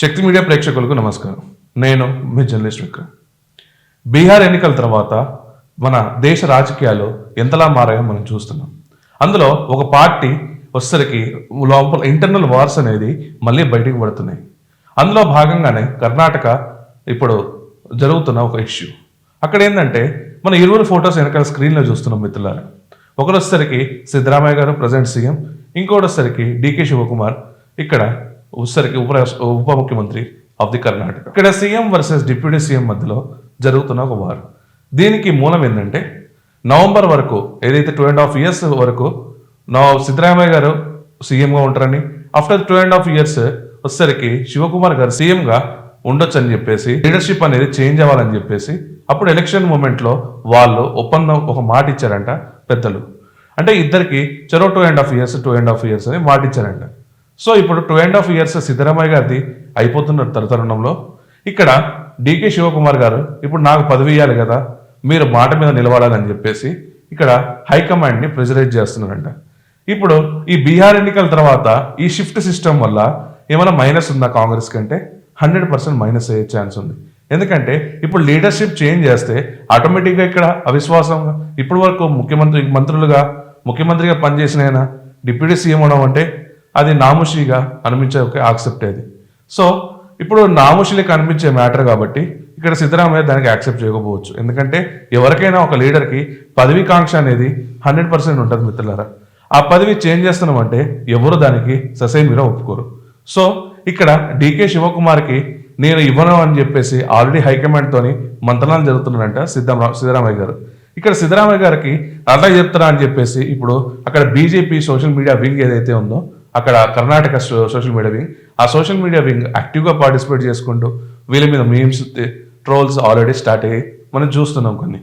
శక్తి media ప్రేక్షకులకు నమస్కారం. నేను మీ జర్నలిస్ట్ విక్రమ్. బీహార్ ఎన్నికల తర్వాత మన దేశ రాజకీయాలు ఎంతలా మారాయో మనం చూస్తున్నాం. అందులో ఒక పార్టీ వచ్చేసరికి లోపల ఇంటర్నల్ వార్స్ అనేది మళ్ళీ బయటకు పడుతున్నాయి. అందులో భాగంగానే కర్ణాటక ఇప్పుడు జరుగుతున్న ఒక ఇష్యూ. అక్కడ ఏంటంటే మన ఇరువురు ఫొటోస్ వెనకాల స్క్రీన్లో చూస్తున్నాం మిత్రులారా. ఒకరు వచ్చేసరికి సిద్ధరామయ్య గారు ప్రజెంట్ సీఎం, ఇంకోటి వచ్చేసరికి డికే శివకుమార్ ఇక్కడ వచ్చేసరికి ఉప ముఖ్యమంత్రి ఆఫ్ ది కర్ణాటక. ఇక్కడ సీఎం వర్సెస్ డిప్యూటీ సీఎం మధ్యలో జరుగుతున్న ఒక వార్. దీనికి మూలం ఏంటంటే నవంబర్ వరకు ఏదైతే 2.5 years వరకు సిద్ధరామయ్య గారు సీఎంగా ఉంటారని, ఆఫ్టర్ 2.5 years వచ్చేసరికి శివకుమార్ గారు సీఎంగా ఉండొచ్చు అని చెప్పేసి, లీడర్షిప్ అనేది చేంజ్ అవ్వాలని చెప్పేసి అప్పుడు ఎలక్షన్ మూమెంట్లో వాళ్ళు ఒప్పందం ఒక మాట ఇచ్చారంట పెద్దలు. అంటే ఇద్దరికి చెరో 2.5 years అని మాట ఇచ్చారంట. సో ఇప్పుడు 2.5 years సిద్ధరామయ్య గారిది అయిపోతున్న తరుణంలో ఇక్కడ డికే శివకుమార్ గారు ఇప్పుడు నాకు పదవి ఇవ్వాలి కదా, మీరు మాట మీద నిలబడాలని చెప్పేసి ఇక్కడ హైకమాండ్ని ప్రెజరైజ్ చేస్తున్నారంట. ఇప్పుడు ఈ బీహార్ ఎన్నికల తర్వాత ఈ షిఫ్ట్ సిస్టమ్ వల్ల ఏమైనా మైనస్ ఉందా కాంగ్రెస్ కంటే? 100% మైనస్ అయ్యే ఛాన్స్ ఉంది. ఎందుకంటే ఇప్పుడు లీడర్షిప్ చేంజ్ చేస్తే ఆటోమేటిక్గా ఇక్కడ అవిశ్వాసంగా ఇప్పటి వరకు ముఖ్యమంత్రిగా పనిచేసిన ఆయన డిప్యూటీ సీఎం అవడం అంటే అది నాముషిగా అనిపించే ఒక యాక్సెప్ట్ అది. సో ఇప్పుడు నాముషిలకు అనిపించే మ్యాటర్ కాబట్టి ఇక్కడ సిద్ధరామయ్య దానికి యాక్సెప్ట్ చేయకపోవచ్చు. ఎందుకంటే ఎవరికైనా ఒక లీడర్కి పదవి కాంక్ష అనేది 100% ఉంటుంది మిత్రులారా. ఆ పదవి చేంజ్ చేస్తున్నామంటే ఎవరు దానికి ససైమీరా ఒప్పుకోరు. సో ఇక్కడ డికే శివకుమార్కి నేను ఇవ్వను అని చెప్పేసి ఆల్రెడీ హైకమాండ్తోని మంత్రాలు జరుగుతున్నారంట సిద్ధరామయ్య గారు. ఇక్కడ సిద్ధరామయ్య గారికి అలా చెప్తారా అని చెప్పేసి ఇప్పుడు అక్కడ బీజేపీ సోషల్ మీడియా వింగ్ ఏదైతే ఉందో అక్కడ కర్ణాటక సోషల్ మీడియా వింగ్, ఆ సోషల్ మీడియా వింగ్ యాక్టివ్గా పార్టిసిపేట్ చేసుకుంటూ వీళ్ళ మీద మీమ్స్, ట్రోల్స్ ఆల్రెడీ స్టార్ట్ అయ్యి మనం చూస్తున్నాం కొన్ని.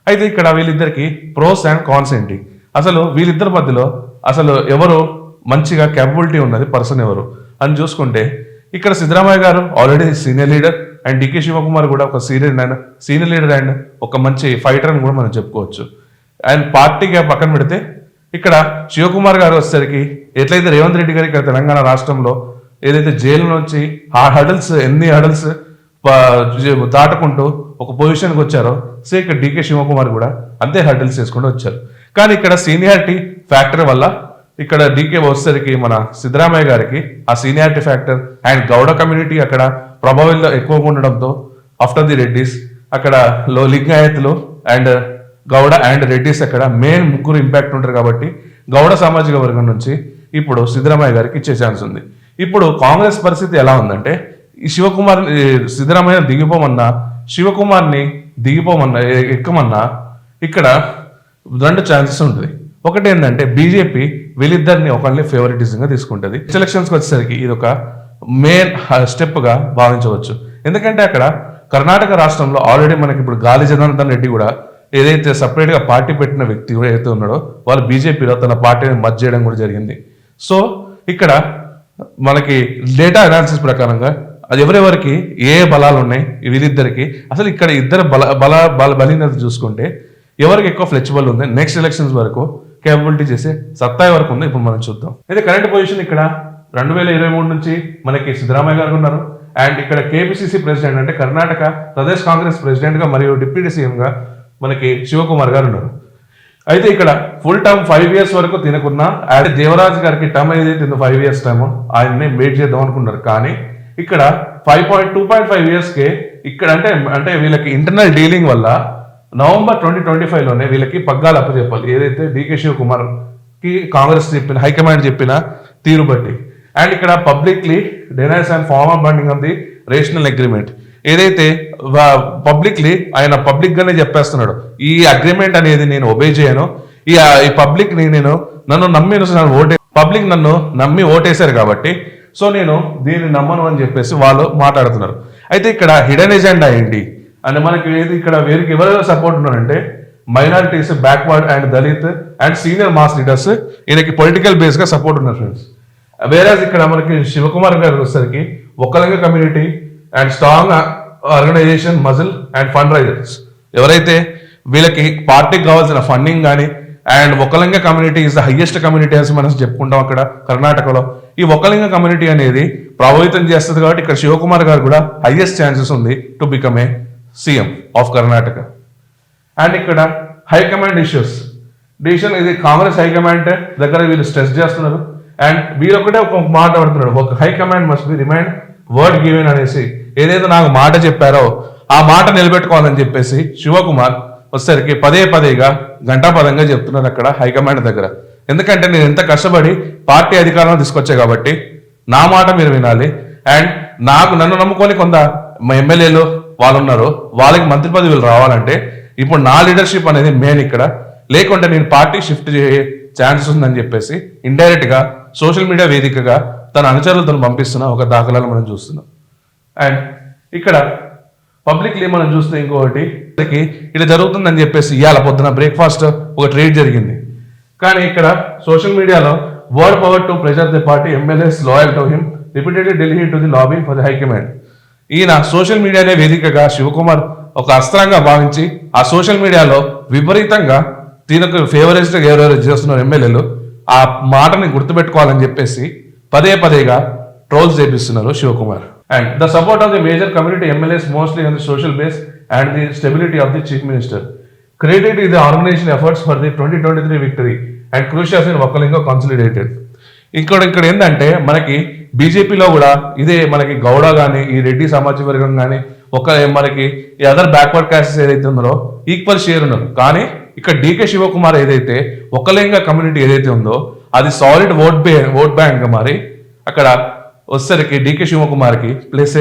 అయితే ఇక్కడ వీళ్ళిద్దరికి ప్రోస్ అండ్ కాన్స్ ఏంటి, అసలు వీళ్ళిద్దరి మధ్యలో అసలు ఎవరు మంచిగా క్యాపబిలిటీ ఉన్నది పర్సన్ ఎవరు అని చూసుకుంటే ఇక్కడ సిద్ధరామయ్య గారు already senior leader and DK Shivakumar కూడా ఒక సీనియర్ లీడర్ అండ్ ఒక మంచి ఫైటర్ అని కూడా మనం చెప్పుకోవచ్చు. అండ్ పార్టీగా పక్కన పెడితే ఇక్కడ శివకుమార్ గారు వచ్చేసరికి ఎట్లయితే రేవంత్ రెడ్డి గారు ఇక్కడ తెలంగాణ రాష్ట్రంలో ఏదైతే జైలు నుంచి ఎన్ని హడల్స్ దాటుకుంటూ ఒక పొజిషన్కి వచ్చారో, సో ఇక్కడ డికే శివకుమార్ కూడా అంతే హర్డిల్స్ చేసుకుంటూ వచ్చారు. కానీ ఇక్కడ సీనియారిటీ ఫ్యాక్టర్ వల్ల ఇక్కడ డీకే వచ్చేసరికి మన సిద్ధరామయ్య గారికి ఆ seniority factor and Gowda community అక్కడ ప్రభావంలో ఎక్కువగా ఉండడంతో ఆఫ్టర్ ది రెడ్డిస్ అక్కడ లింగాయత్లు అండ్ గౌడ అండ్ రెడ్డిస్ అక్కడ మెయిన్ ముగ్గురు ఇంపాక్ట్ ఉంటారు కాబట్టి గౌడ సామాజిక వర్గం నుంచి ఇప్పుడు సిద్ధరామయ్య గారికి ఇచ్చే ఛాన్స్ ఉంది. ఇప్పుడు కాంగ్రెస్ పరిస్థితి ఎలా ఉందంటే ఈ సిద్ధరామయ్య దిగిపోమన్నా శివకుమార్ని ఎక్కమన్నా ఇక్కడ 2 ఛాన్సెస్ ఉంటుంది. ఒకటి ఏంటంటే బీజేపీ వీళ్ళిద్దరిని ఒకళ్ళని ఫేవరెటిజంగా తీసుకుంటుంది. ఎలక్షన్స్కి వచ్చేసరికి ఇది ఒక మెయిన్ స్టెప్గా భావించవచ్చు. ఎందుకంటే అక్కడ కర్ణాటక రాష్ట్రంలో ఆల్రెడీ మనకి ఇప్పుడు గాలి జనార్దన్ రెడ్డి కూడా ఏదైతే సపరేట్గా పార్టీ పెట్టిన వ్యక్తి ఏదైతే ఉన్నాడో వాళ్ళు బీజేపీలో తన పార్టీని మర్జ్ చేయడం కూడా జరిగింది. సో ఇక్కడ మనకి డేటా అనాలిసిస్ ప్రకారంగా అది ఎవరెవరికి ఏ బలాలు ఉన్నాయి వీళ్ళిద్దరికి, అసలు ఇక్కడ ఇద్దరు బలీనత చూసుకుంటే ఎవరికి ఎక్కువ ఫ్లెక్సిబుల్ ఉంది, నెక్స్ట్ ఎలక్షన్స్ వరకు కేపబిలిటీ చేసే సత్తా వరకు ఉంది ఇప్పుడు మనం చూద్దాం. అయితే కరెంట్ పొజిషన్ ఇక్కడ 2023 నుంచి మనకి సిద్ధరామయ్య గారు ఉన్నారు. అండ్ ఇక్కడ కేపీసీసీ ప్రెసిడెంట్ అంటే కర్ణాటక ప్రదేశ్ కాంగ్రెస్ ప్రెసిడెంట్ గా మరియు డిప్యూటీ సీఎంగా మనకి శివకుమార్ గారు ఉన్నారు. అయితే ఇక్కడ ఫుల్ టర్మ్ 5 years వరకు తినకున్నా అంటే దేవరాజ్ గారికి టర్మ్ ఏదైతే 5 years టర్మ్ ఆయన్ని వెయిట్ చేద్దాం అనుకున్నారు. కానీ ఇక్కడ 2.5 yearsకే ఇక్కడ అంటే వీళ్ళకి ఇంటర్నల్ డీలింగ్ వల్ల నవంబర్ 2025లోనే వీళ్ళకి పగ్గాలు అప్పచెప్పాలి. ఏదైతే డికే శివకుమార్ కి కాంగ్రెస్ చెప్పిన హైకమాండ్ చెప్పిన తీరు బట్టి. అండ్ ఇక్కడ publicly denies and former binding of the rational agreement ఏదైతే పబ్లిక్లీ ఆయన పబ్లిక్ గానే చెప్పేస్తున్నాడు, ఈ అగ్రిమెంట్ అనేది నేను ఒబే చేయను, ఈ పబ్లిక్ నన్ను నమ్మి ఓటేశారు కాబట్టి సో నేను దీన్ని నమ్మను అని చెప్పేసి వాళ్ళు మాట్లాడుతున్నారు. అయితే ఇక్కడ హిడెన్ ఎజెండా ఏంటి అంటే మనకి ఇక్కడ వీరికి ఎవరెవరు సపోర్ట్ ఉన్నారంటే minorities, backward and Dalit and senior mass leaders ఈయనకి పొలిటికల్ బేస్ గా సపోర్ట్ ఉన్నారు ఫ్రెండ్స్. వేరేజ్ ఇక్కడ మనకి శివకుమార్ గారు వచ్చేసరికి Vokkaliga community and strong organisation muscle and fund raisers ఎవరైతే వీళ్ళకి పార్టీకి కావాల్సిన ఫండింగ్ కానీ and Vokkaliga community is the highest community అని మనం చెప్పుకుంటాం అక్కడ కర్ణాటకలో. ఈ ఒక్కలింగ కమ్యూనిటీ అనేది ప్రభావితం చేస్తుంది కాబట్టి ఇక్కడ శివకుమార్ గారు కూడా హైయెస్ట్ ఛాన్సెస్ ఉంది to become a CM of Karnataka. And ఇక్కడ హైకమాండ్ ఇష్యూస్ డిసిషన్ ఇది కాంగ్రెస్ హైకమాండ్ దగ్గర వీళ్ళు స్ట్రెస్ చేస్తున్నారు. అండ్ వీరొక్కటే ఒక మాట పడుతున్నాడు, ఒక high command must be remind word given అనేసి ఏదైతే నాకు మాట చెప్పారో ఆ మాట నిలబెట్టుకోవాలని చెప్పేసి శివకుమార్ వచ్చేసరికి పదేగా గంటాపదంగా చెప్తున్నారు అక్కడ హైకమాండ్ దగ్గర. ఎందుకంటే నేను ఎంత కష్టపడి పార్టీ అధికారంలో తీసుకొచ్చా కాబట్టి నా మాట మీరు వినాలి. అండ్ నన్ను నమ్ముకొని కొంత ఎమ్మెల్యేలు వాళ్ళు ఉన్నారు, వాళ్ళకి మంత్రి పదవులు రావాలంటే ఇప్పుడు నా లీడర్షిప్ అనేది మెయిన్ ఇక్కడ, లేకుంటే నేను పార్టీ షిఫ్ట్ చేసే ఛాన్సెస్ ఉందని చెప్పేసి ఇండైరెక్ట్ గా సోషల్ మీడియా వేదికగా తన అనుచరులతో పంపిస్తున్న ఒక దాఖలాలు మనం చూస్తున్నాం. అండ్ ఇక్కడ పబ్లిక్లీ మనం చూస్తే ఇంకొకటి ఇలా జరుగుతుందని చెప్పేసి ఇవాళ పొద్దున బ్రేక్ఫాస్ట్ ఒక ట్రేడ్ జరిగింది. కానీ ఇక్కడ సోషల్ మీడియాలో word power to pressure the party MLAs loyal to him repeatedly Delhi to the lobby for the high command. ఈయన సోషల్ మీడియానే వేదికగా శివకుమార్ ఒక అస్త్రంగా భావించి ఆ సోషల్ మీడియాలో విపరీతంగా దీనికి ఫేవరెట్ ఎవరెవరు చేస్తున్నారు ఎమ్మెల్యేలు ఆ మాటని గుర్తుపెట్టుకోవాలని చెప్పేసి పదేగా ట్రోల్స్ చేపిస్తున్నారు Shivakumar. And the support of the major community MLAs mostly on the social base and the stability of the chief minister created the organisation efforts for the 2023 victory and crucial in Vokkaliga consolidated. ఇక్కడ ఏంటంటే మనకి బీజేపీలో కూడా ఇదే మనకి గౌడ కానీ ఈ రెడ్డి సమాజ వర్గం కానీ మనకి ఈ అదర్ బ్యాక్వర్డ్ క్యాస్టెస్ ఏదైతే ఉన్నారో ఈక్వల్ షేర్ ఉన్నారు. కానీ ఇక్కడ డీకే శివకుమార్ ఏదైతే ఒక్కలింగ కమ్యూనిటీ ఏదైతే ఉందో అది సాలిడ్ ఓట్ బ్యాంక్ మరి అక్కడ వచ్చేసరికి డీకే శివకుమార్కి ప్లేస్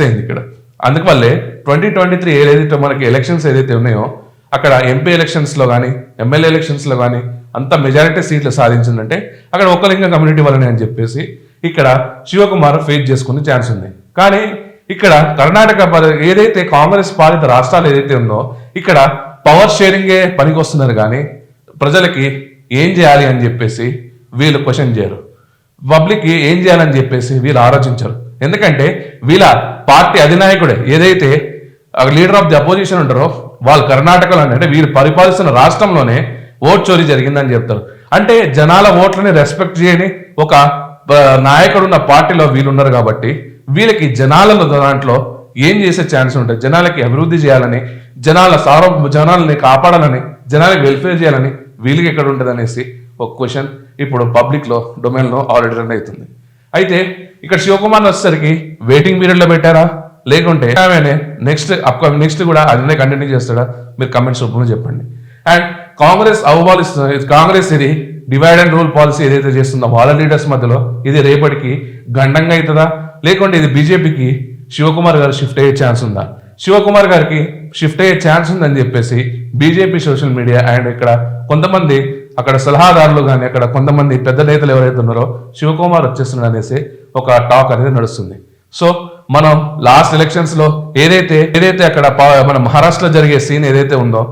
అయింది ఇక్కడ. అందువల్లే 2023 ఏదైతే మనకి ఎలక్షన్స్ ఏదైతే ఉన్నాయో అక్కడ ఎంపీ ఎలక్షన్స్లో కానీ ఎమ్మెల్యే ఎలక్షన్స్లో కానీ అంత మెజారిటీ సీట్లు సాధించిందంటే అక్కడ ఒక్కలింగ కమ్యూనిటీ వల్లనే అని చెప్పేసి ఇక్కడ శివకుమార్ ఫేస్ చేసుకునే ఛాన్స్ ఉంది. కానీ ఇక్కడ కర్ణాటక ఏదైతే కాంగ్రెస్ పాలిత రాష్ట్రాలు ఏదైతే ఉందో ఇక్కడ పవర్ షేరింగే పనికి వస్తున్నారు, కానీ ప్రజలకి ఏం చేయాలి అని చెప్పేసి వీళ్ళు క్వశ్చన్ చేయరు, పబ్లిక్కి ఏం చేయాలని చెప్పేసి వీళ్ళు ఆలోచించరు. ఎందుకంటే వీళ్ళ పార్టీ అధినాయకుడే ఏదైతే లీడర్ ఆఫ్ ది అపోజిషన్ ఉంటారో వాళ్ళు కర్ణాటకలో అంటే వీళ్ళు పరిపాలిస్తున్న రాష్ట్రంలోనే ఓట్ చోరీ జరిగిందని చెప్తారు. అంటే జనాల ఓట్లని రెస్పెక్ట్ చేయని ఒక నాయకుడు ఉన్న పార్టీలో వీళ్ళు ఉన్నారు కాబట్టి వీళ్ళకి జనాల దాంట్లో ఏం చేసే ఛాన్స్ ఉంటుంది, జనాలకి అభివృద్ధి చేయాలని జనాలని కాపాడాలని జనాలకి వెల్ఫేర్ చేయాలని వీళ్ళకి ఎక్కడ ఉంటుంది అనేసి ఒక క్వశ్చన్ ఇప్పుడు పబ్లిక్ లో డొమైన్ లో ఆల్రెడీ రన్ అవుతుంది. అయితే ఇక్కడ శివకుమార్ వచ్చేసరికి వెయిటింగ్ పీరియడ్ లో పెట్టారా లేకుంటే నెక్స్ట్ కూడా అదే కంటిన్యూ చేస్తాడా మీరు కమెంట్స్ రూపంలో చెప్పండి. అండ్ కాంగ్రెస్ ఇది డివైడ్ అండ్ రూల్ పాలసీ ఏదైతే చేస్తుందో వాళ్ళ లీడర్స్ మధ్యలో ఇది రేపటికి గండంగా అవుతుందా లేకుంటే ఇది బీజేపీకి శివకుమార్ గారు షిఫ్ట్ అయ్యే ఛాన్స్ ఉందా? శివకుమార్ గారికి షిఫ్ట్ అయ్యే ఛాన్స్ ఉందని చెప్పేసి బీజేపీ సోషల్ మీడియా అండ్ ఇక్కడ కొంతమంది అక్కడ సలహాదారులు కానీ అక్కడ కొంతమంది పెద్ద నేతలు ఎవరైతే ఉన్నారో శివకుమార్ వచ్చేస్తున్నాడు అనేసి ఒక టాక్ అనేది నడుస్తుంది. సో మనం లాస్ట్ ఎలక్షన్స్ లో ఏదైతే అక్కడ మన మహారాష్ట్రలో జరిగే సీన్ ఏదైతే ఉందో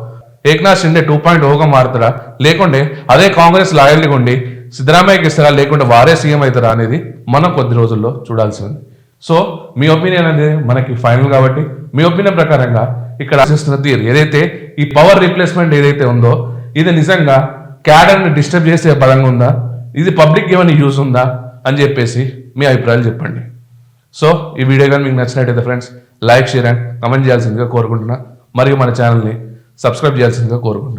ఏక్నాథ్ షిండే 2.0గా మారుతారా లేకుంటే అదే కాంగ్రెస్ లాయల్గా ఉండి సిద్ధరామయ్యకి ఇస్తారా లేకుంటే వారే సీఎం అవుతారా అనేది మనం కొద్ది రోజుల్లో చూడాల్సి ఉంది. సో మీ ఒపీనియన్ అనేది మనకి ఫైనల్ కాబట్టి మీ ఒపీనియన్ ప్రకారంగా ఇక్కడ చేస్తున్న థియరీ ఏదైతే ఈ పవర్ రీప్లేస్మెంట్ ఏదైతే ఉందో ఇది నిజంగా క్యాడర్ని డిస్టర్బ్ చేసే పరంగా ఉందా, ఇది పబ్లిక్ ఏమైనా యూజ్ ఉందా అని చెప్పేసి మీ అభిప్రాయాలు చెప్పండి. సో ఈ వీడియో కానీ మీకు నచ్చినట్టయితే friends like share and comment చేయాల్సిందిగా కోరుకుంటున్నా, మరియు మన ఛానల్ని సబ్స్క్రైబ్ చేయాల్సిందిగా కోరుకుంటున్నాను.